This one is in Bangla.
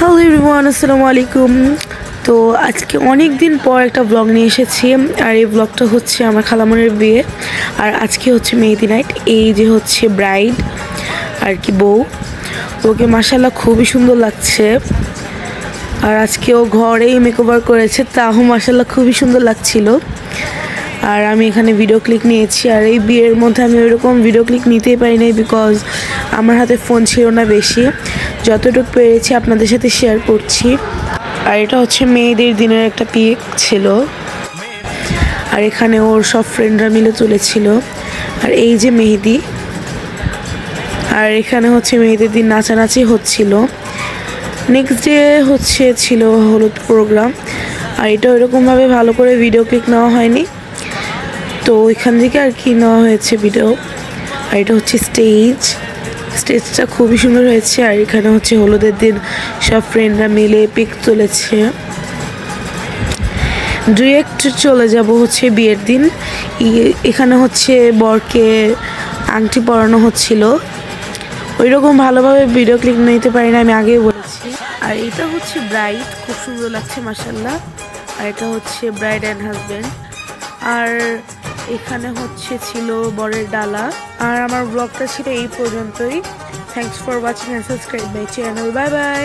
হ্যালো এভরিওয়ান, আসসালামু আলাইকুম। তো আজকে অনেক দিন পর একটা ব্লগ নিয়ে এসেছি। আর এই ব্লগটা হচ্ছে আমার খালামণির বিয়ে। আর আজকে হচ্ছে মেহেদি নাইট। এই যে হচ্ছে ব্রাইড আর কি বউ, ওকে মাশাআল্লাহ খুবই সুন্দর লাগছে। আর আজকে ও ঘরেই মেকওভার করেছে, তাও মাশাআল্লাহ খুবই সুন্দর লাগছিল। আর আমি এখানে ভিডিও ক্লিক নিয়েছি। আর এই বিয়ের মধ্যে আমি ওইরকম ভিডিও ক্লিক নিতেই পারি নাই, বিকজ আমার হাতে ফোন ছিল না বেশি। যতটুকু পেরেছি আপনাদের সাথে শেয়ার করছি। আর এটা হচ্ছে মেয়েদের দিনের একটা পিক ছিল। আর এখানে ওর সব ফ্রেন্ডরা মিলে তুলেছিল। আর এই যে মেহেদি। আর এখানে হচ্ছে মেয়েদের দিন নাচানাচি হচ্ছিল। নেক্সট ডে হচ্ছে ছিল হলুদ প্রোগ্রাম। আর এটা ওইরকমভাবে ভালো করে ভিডিও ক্লিক নেওয়া হয়নি, তো ওইখান থেকে আর কি নেওয়া হয়েছে ভিডিও। আর এটা হচ্ছে স্টেজটা খুবই সুন্দর হয়েছে। আর এখানে হচ্ছে হলুদের দিন সব ফ্রেন্ডরা মিলে পিক তুলেছে। ডিরেক্ট চলে যাব হচ্ছে বিয়ের দিন। এখানে হচ্ছে বরকে আংটি পরানো হচ্ছিল। ওইরকম ভালোভাবে ভিডিও ক্লিক নিতে পারি না, আমি আগেই বলেছি। আর এটা হচ্ছে ব্রাইড, খুব সুন্দর লাগছে মাশাআল্লাহ। আর এটা হচ্ছে ব্রাইড অ্যান্ড হাজব্যান্ড। আর এখানে হচ্ছে ছিল বরের ডালা। আর আমার ব্লগটা ছিল এই পর্যন্তই। Thanks for watching and subscribe my channel. Bye bye.